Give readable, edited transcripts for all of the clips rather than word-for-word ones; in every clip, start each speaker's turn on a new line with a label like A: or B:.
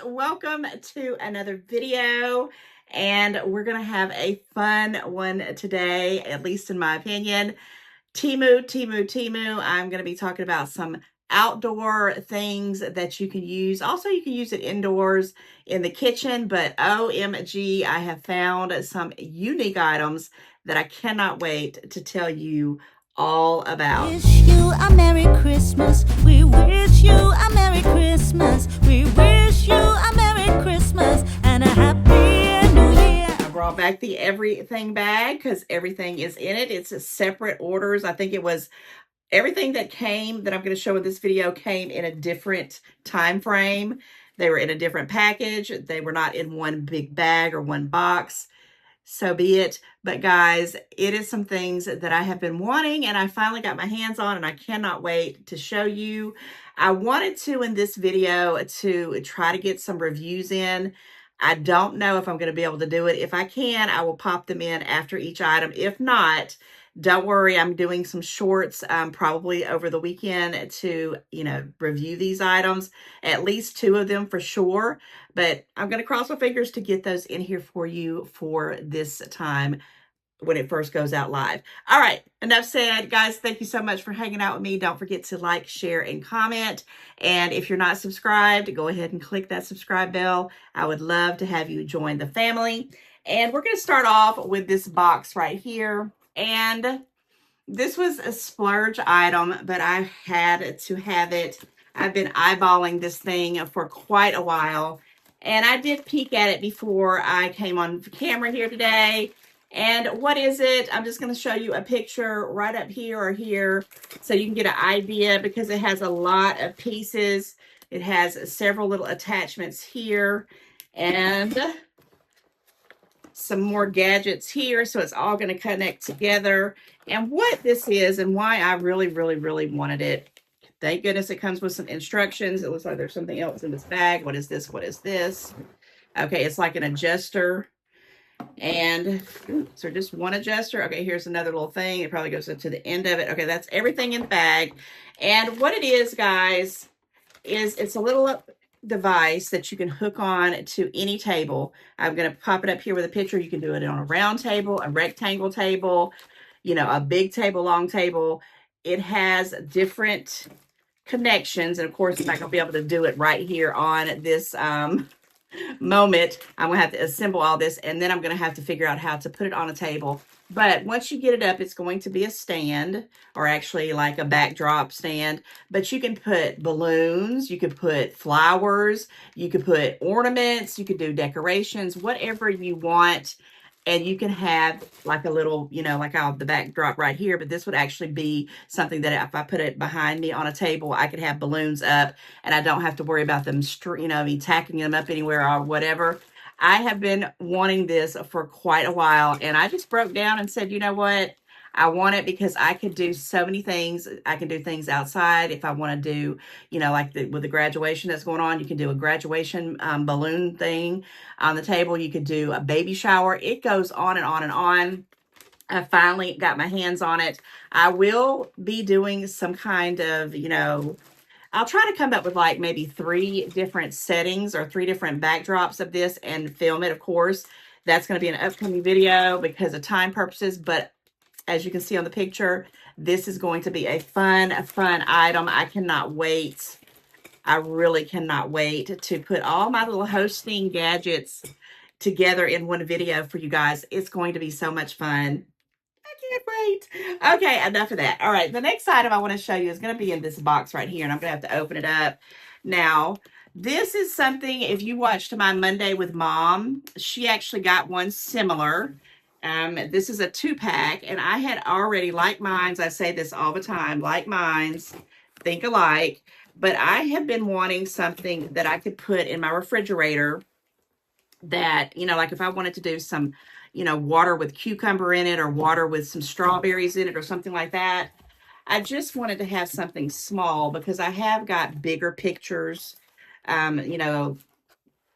A: welcome to another video, and we're gonna have a fun one today, at least in my opinion. Temu. I'm gonna be talking about some outdoor things that you can use. Also, you can use it indoors in the kitchen, but OMG, I have found some unique items that I cannot wait to tell you all about.
B: Wish you a Merry Christmas. We wish you a Merry Christmas. We wish you a Merry Christmas and a Happy New Year.
A: I brought back the everything bag because everything is in it. It's a separate orders. I think it was everything that came that I'm going to show in this video came in a different time frame. They were in a different package. They were not in one big bag or one box. So be it. But guys, it is some things that I have been wanting and I finally got my hands on, and I cannot wait to show you. I wanted to, in this video, to try to get some reviews in. I don't know if I'm going to be able to do it. If I can, I will pop them in after each item. If not, don't worry, I'm doing some shorts probably over the weekend to, review these items, at least 2 of them for sure. But I'm going to cross my fingers to get those in here for you for this time when it first goes out live. All right, enough said. Guys, thank you so much for hanging out with me. Don't forget to like, share, and comment. And if you're not subscribed, go ahead and click that subscribe bell. I would love to have you join the family. And we're going to start off with this box right here. And this was a splurge item, but I had to have it. I've been eyeballing this thing for quite a while. And I did peek at it before I came on camera here today. And what is it? I'm just going to show you a picture right up here or here so you can get an idea, because it has a lot of pieces. It has several little attachments here and some more gadgets here. So it's all going to connect together. And what this is and why I really wanted it. Thank goodness it comes with some instructions. It looks like there's something else in this bag. What is this? What is this? Okay, it's like an adjuster. And so just one adjuster. Okay, here's another little thing. It probably goes to the end of it. Okay, that's everything in the bag. And what it is, guys, is it's a little device that you can hook on to any table. I'm going to pop it up here with a picture. You can do it on a round table, a rectangle table, a big table, long table. It has different connections. And of course, I'm not going to be able to do it right here on this moment. I'm going to have to assemble all this, and then I'm going to have to figure out how to put it on a table. But once you get it up, it's going to be a stand, or actually like a backdrop stand. But you can put balloons, you could put flowers, you could put ornaments, you could do decorations, whatever you want. And you can have like a little, like the backdrop right here, but this would actually be something that if I put it behind me on a table, I could have balloons up and I don't have to worry about them, me tacking them up anywhere or whatever. I have been wanting this for quite a while, and I just broke down and said, you know what? I want it because I could do so many things. I can do things outside if I want to do, like with the graduation that's going on. You can do a graduation balloon thing on the table. You could do a baby shower. It goes on and on and on. I finally got my hands on it. I will be doing some kind of, I'll try to come up with like maybe 3 different settings or 3 different backdrops of this and film it, of course. That's going to be an upcoming video because of time purposes, but as you can see on the picture, this is going to be a fun item. I cannot wait. I really cannot wait to put all my little hosting gadgets together in one video for you guys. It's going to be so much fun. I can't wait. Okay, enough of that. All right, the next item I want to show you is going to be in this box right here, and I'm going to have to open it up. Now, this is something, if you watched my Monday with Mom, she actually got one similar. This is a 2-pack, and I had already, like minds, I say this all the time, like minds, think alike, but I have been wanting something that I could put in my refrigerator that, like if I wanted to do some, water with cucumber in it or water with some strawberries in it or something like that. I just wanted to have something small because I have got bigger pictures,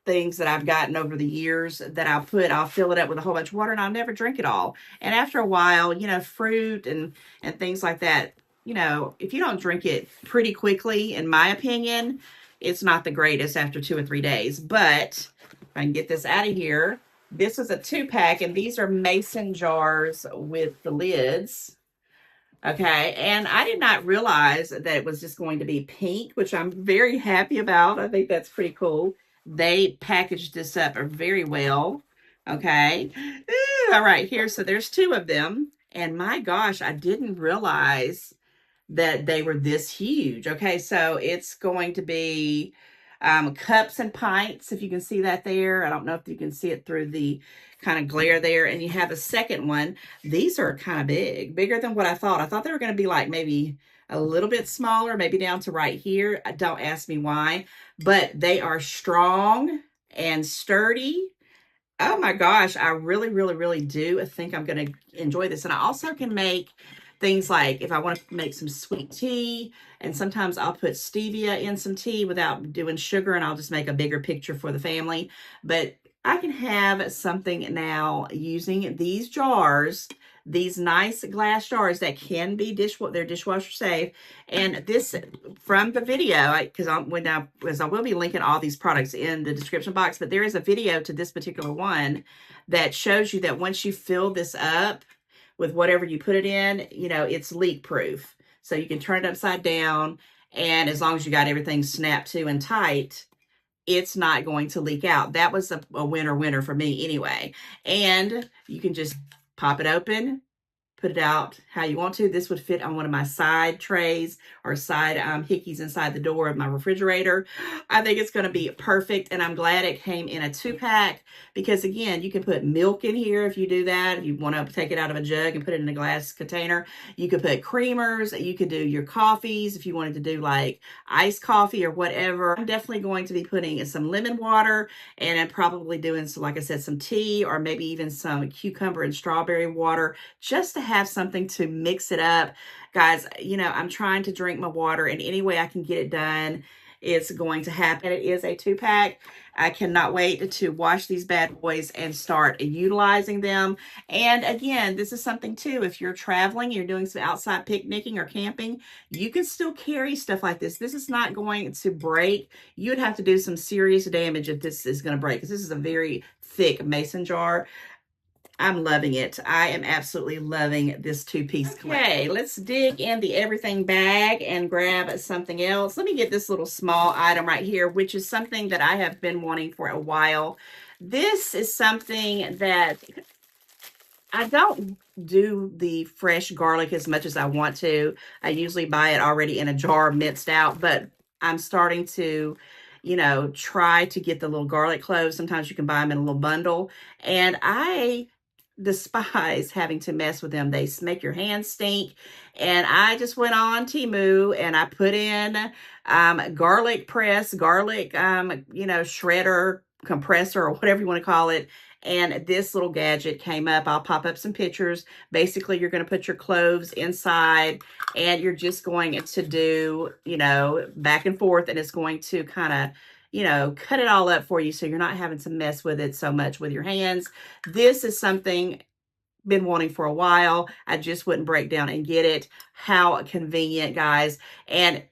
A: things that I've gotten over the years that I'll fill it up with a whole bunch of water and I'll never drink it all. And after a while, fruit and things like that, if you don't drink it pretty quickly, in my opinion, it's not the greatest after 2 or 3 days. But if I can get this out of here, this is a 2-pack, and these are mason jars with the lids. Okay, and I did not realize that it was just going to be pink, which I'm very happy about. I think that's pretty cool. They packaged this up very well. Okay, all right, here, so there's 2 of them. And my gosh, I didn't realize that they were this huge. Okay, so it's going to be cups and pints, if you can see that there. I don't know if you can see it through the kind of glare there. And you have a second one. These are kind of big, bigger than what I thought. I thought they were going to be like maybe a little bit smaller, maybe down to right here. Don't ask me why, but they are strong and sturdy. Oh my gosh, I really, really, really do think I'm going to enjoy this. And I also can make things like if I want to make some sweet tea, and sometimes I'll put stevia in some tea without doing sugar, and I'll just make a bigger picture for the family. But I can have something now using these jars, these nice glass jars that can be they're dishwasher safe. And this, from the video, because I will be linking all these products in the description box, but there is a video to this particular one that shows you that once you fill this up with whatever you put it in, you know, it's leak proof. So you can turn it upside down, and as long as you got everything snapped to and tight, it's not going to leak out. That was a winner for me anyway. And you can just pop it open, put it out how you want to. This would fit on one of my side trays or side hickeys inside the door of my refrigerator. I think it's going to be perfect, and I'm glad it came in a 2-pack because, again, you can put milk in here if you do that. If you want to take it out of a jug and put it in a glass container. You could put creamers. You could do your coffees if you wanted to do like iced coffee or whatever. I'm definitely going to be putting in some lemon water, and I'm probably doing, some, like I said, some tea or maybe even some cucumber and strawberry water just to have something to mix it up. Guys, you know, I'm trying to drink my water, and any way I can get it done, it's going to happen. It is a 2-pack. I cannot wait to wash these bad boys and start utilizing them. And again, this is something too, if you're traveling, you're doing some outside picnicking or camping, you can still carry stuff like this. This is not going to break. You would have to do some serious damage if this is going to break, because this is a very thick mason jar. I'm loving it. I am absolutely loving this 2-piece collection. Okay, let's dig in the everything bag and grab something else. Let me get this little small item right here, which is something that I have been wanting for a while. This is something that I don't do the fresh garlic as much as I want to. I usually buy it already in a jar minced out, but I'm starting to, you know, try to get the little garlic cloves. Sometimes you can buy them in a little bundle, and I despise having to mess with them. They make your hands stink. And I just went on Temu and I put in garlic press, garlic, you know, shredder, compressor, or whatever you want to call it. And this little gadget came up. I'll pop up some pictures. Basically, you're going to put your cloves inside, and you're just going to do, you know, back and forth, and it's going to kind of, you know, cut it all up for you so you're not having to mess with it so much with your hands. This is something been wanting for a while. I just wouldn't break down and get it. How convenient, guys. And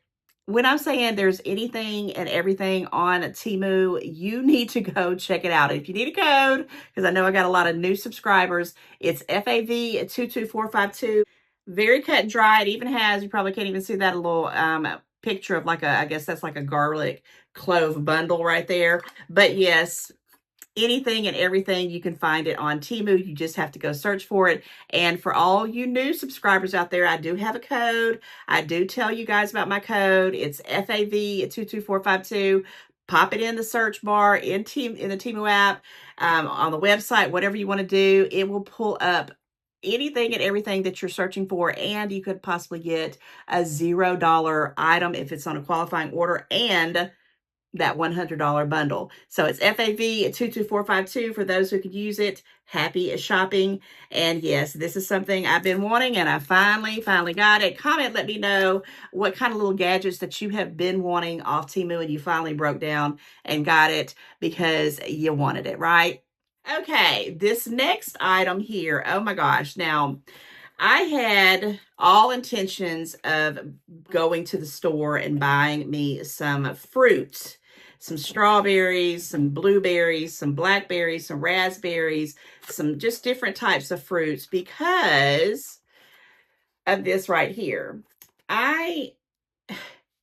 A: when I'm saying there's anything and everything on Temu, you need to go check it out. If you need a code, because I know I got a lot of new subscribers, it's FAV22452. Very cut and dry. It even has, you probably can't even see that, a little picture of like a, I guess that's like a garlic clove bundle right there. But yes, anything and everything, you can find it on Temu. You just have to go search for it. And for all you new subscribers out there, I do have a code. I do tell you guys about my code. It's FAV22452. Pop it in the search bar in the Temu app, on the website, whatever you want to do. It will pull up anything and everything that you're searching for, and you could possibly get a $0 item if it's on a qualifying order, and that $100 bundle. So it's FAV22452 for those who could use it. Happy shopping. And yes, this is something I've been wanting, and I finally got it. Comment, let me know what kind of little gadgets that you have been wanting off Temu and you finally broke down and got it because you wanted it, right? Okay, this next item here, oh my gosh. Now, I had all intentions of going to the store and buying me some fruit, some strawberries, some blueberries, some blackberries, some raspberries, some just different types of fruits because of this right here. I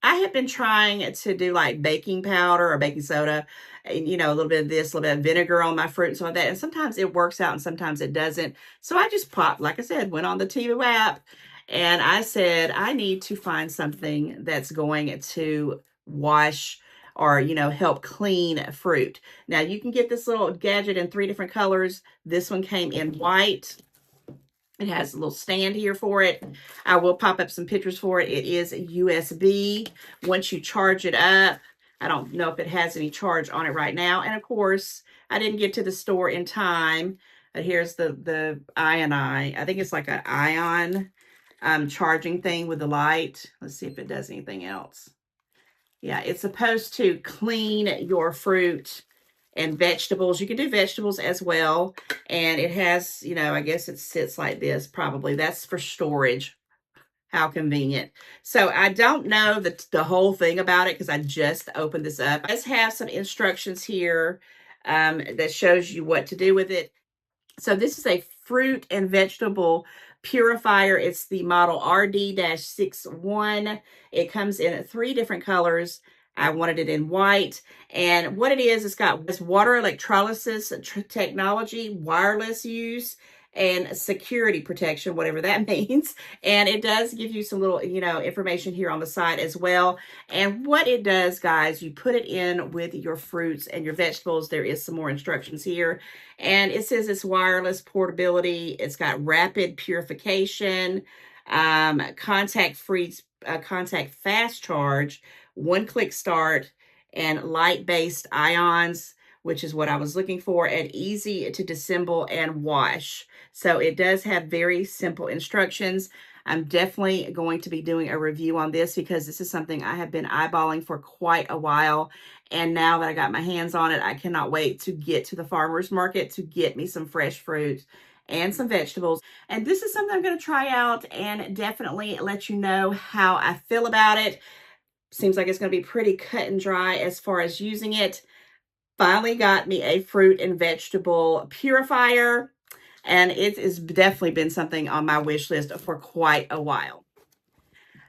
A: I have been trying to do like baking powder or baking soda, and a little bit of this, a little bit of vinegar on my fruit and stuff like that. And sometimes it works out and sometimes it doesn't. So I just popped, like I said, went on the Temu app and I said, I need to find something that's going to wash or, help clean fruit. Now you can get this little gadget in 3 different colors. This one came in white. It has a little stand here for it. I will pop up some pictures for it. It is USB. Once you charge it up, I don't know if it has any charge on it right now. And of course, I didn't get to the store in time. But here's the I think it's like an ion charging thing with the light. Let's see if it does anything else. Yeah, it's supposed to clean your fruit and vegetables. You can do vegetables as well. And it has, I guess it sits like this probably. That's for storage. How convenient. So I don't know the whole thing about it because I just opened this up. It does have some instructions here that shows you what to do with it. So this is a fruit and vegetable purifier. It's the model RD-61. It comes in 3 different colors. I wanted it in white. And what it is, it's got this water electrolysis technology, wireless use, and security protection, whatever that means. And it does give you some little, information here on the side as well. And what it does, guys, you put it in with your fruits and your vegetables. There is some more instructions here. And it says it's wireless portability. It's got rapid purification, contact-free, contact fast charge, one-click start, and light-based ions, which is what I was looking for, and easy to disassemble and wash. So it does have very simple instructions. I'm definitely going to be doing a review on this because this is something I have been eyeballing for quite a while. And now that I got my hands on it, I cannot wait to get to the farmer's market to get me some fresh fruit and some vegetables. And this is something I'm going to try out and definitely let you know how I feel about it. Seems like it's going to be pretty cut and dry as far as using it. Finally got me a fruit and vegetable purifier, and it has definitely been something on my wish list for quite a while.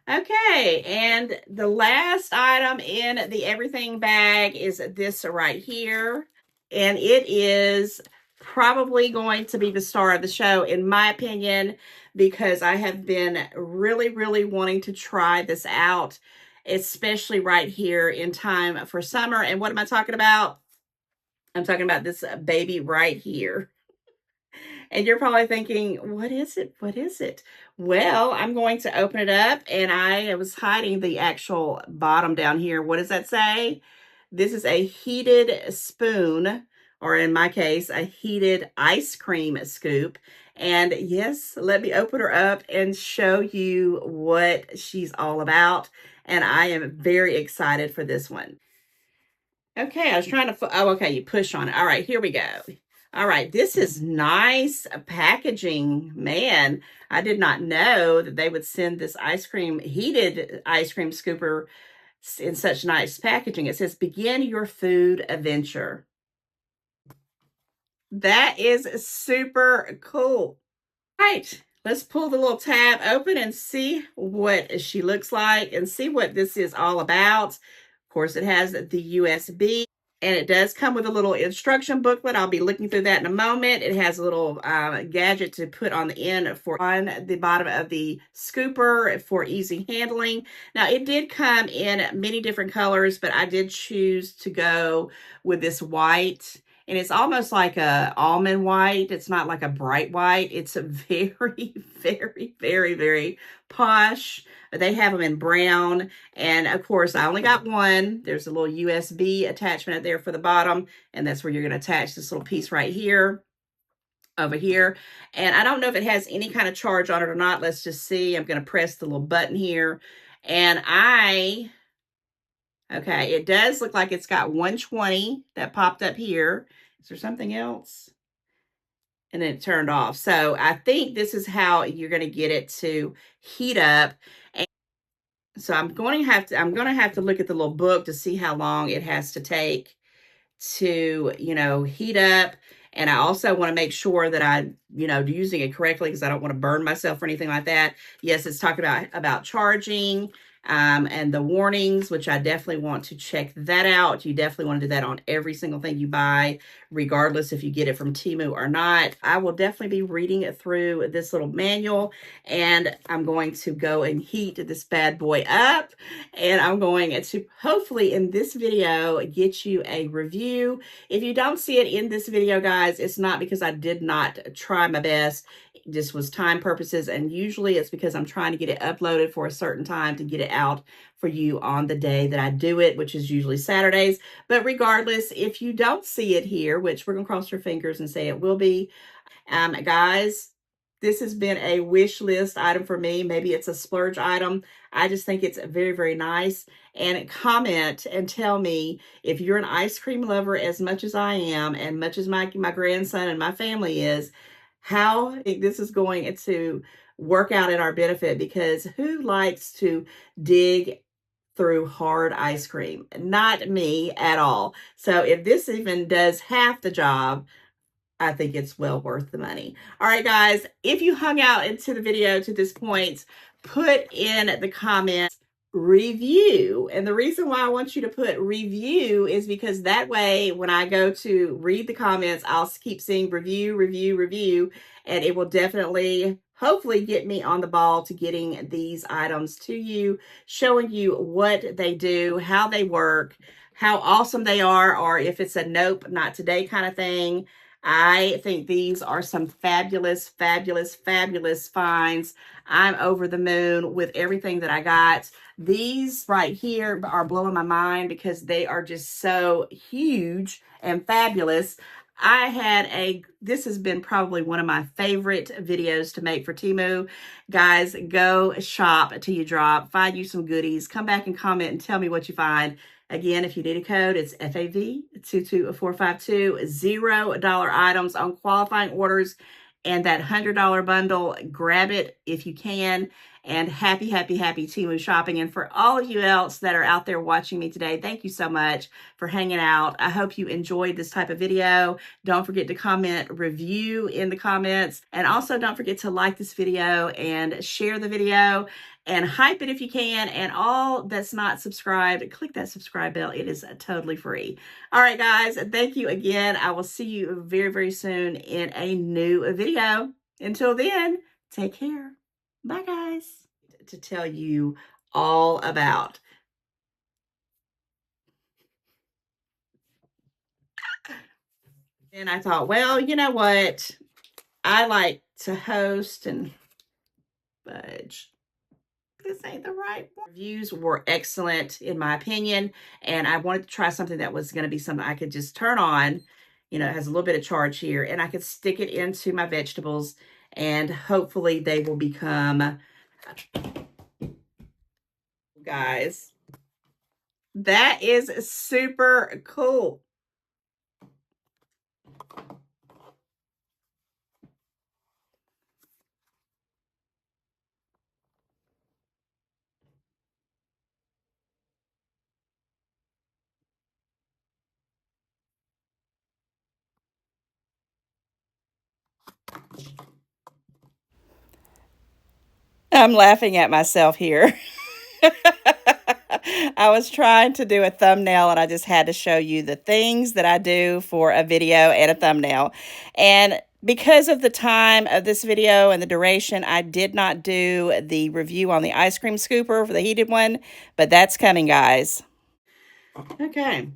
A: Okay, and the last item in the everything bag is this right here, and it is probably going to be the star of the show, in my opinion, because I have been really, really wanting to try this out, especially right here in time for summer. And what am I talking about? I'm talking about this baby right here. And you're probably thinking, what is it? What is it? Well, I'm going to open it up, and I was hiding the actual bottom down here. What does that say? This is a heated spoon, or in my case, a heated ice cream scoop. And yes, let me open her up and show you what she's all about. And I am very excited for this one. Okay, I was trying to, oh, okay, you push on it. All right, here we go. All right, this is nice packaging. Man, I did not know that they would send this heated ice cream scooper in such nice packaging. It says, begin your food adventure. That is super cool. All right, let's pull the little tab open and see what she looks like and see what this is all about. Of course, it has the USB. And it does come with a little instruction booklet. I'll be looking through that in a moment. It has a little gadget to put on the end on the bottom of the scooper for easy handling. Now, it did come in many different colors, but I did choose to go with this white. And it's almost like a almond white. It's not like a bright white. It's a very, very, very, very posh. They have them in brown. And of course, I only got one. There's a little USB attachment there for the bottom. And that's where you're going to attach this little piece right here, over here. And I don't know if it has any kind of charge on it or not. Let's just see. I'm going to press the little button here. And okay, it does look like it's got 120 that popped up here. Is there something else? and then it turned off. So I think this is how you're going to get it to heat up. And so I'm going to have to look at the little book to see how long it has to take to, heat up. And I also want to make sure that I'm, using it correctly, because I don't want to burn myself or anything like that. Yes, it's talking about charging, and the warnings, which I definitely want to check that out. You definitely want to do that on every single thing you buy, regardless if you get it from Temu or not. I will definitely be reading it through this little manual, and I'm going to go and heat this bad boy up, and I'm going to hopefully in this video get you a review. If you don't see it in this video, guys, it's not because I did not try my best. It just was time purposes, and usually it's because I'm trying to get it uploaded for a certain time to get it out for you on the day that I do it, which is usually Saturdays. But regardless, if you don't see it here, which we're gonna cross your fingers and say it will be, guys, this has been a wish list item for me. Maybe it's a splurge item. I just think it's very, very nice. And comment and tell me if you're an ice cream lover as much as I am, and much as my grandson and my family is, how this is going to work out in our benefit, because who likes to dig through hard ice cream? Not me at all. So if this even does half the job, I think it's well worth the money. All right, guys, if you hung out into the video to this point, put in the comments review. And the reason why I want you to put review is because that way, when I go to read the comments, I'll keep seeing review, review, review, and it will definitely, hopefully, get me on the ball to getting these items to you, showing you what they do, how they work, how awesome they are, or if it's a nope, not today kind of thing. I think these are some fabulous, fabulous, fabulous finds. I'm over the moon with everything that I got. These right here are blowing my mind because they are just so huge and fabulous. This has been probably one of my favorite videos to make for Temu. Guys, go shop till you drop. Find you some goodies. Come back and comment and tell me what you find. Again, if you need a code, it's FAV22452, $0 items on qualifying orders, and that $100 bundle. Grab it if you can. And happy, happy, happy Temu shopping. And for all of you else that are out there watching me today, thank you so much for hanging out. I hope you enjoyed this type of video. Don't forget to comment review in the comments. And also don't forget to like this video and share the video and hype it if you can. And all that's not subscribed, click that subscribe bell. It is totally free. All right, guys, thank you again. I will see you very, very soon in a new video. Until then, take care. Bye, guys. To tell you all about. And I thought, well, you know what? I like to host and fudge. This ain't the right one. Reviews were excellent in my opinion, and I wanted to try something that was going to be something I could just turn on. It has a little bit of charge here, and I could stick it into my vegetables, and hopefully they will become, guys, that is super cool. I'm laughing at myself here. I was trying to do a thumbnail, and I just had to show you the things that I do for a video and a thumbnail. And because of the time of this video and the duration, I did not do the review on the ice cream scooper for the heated one, but that's coming, guys. Okay.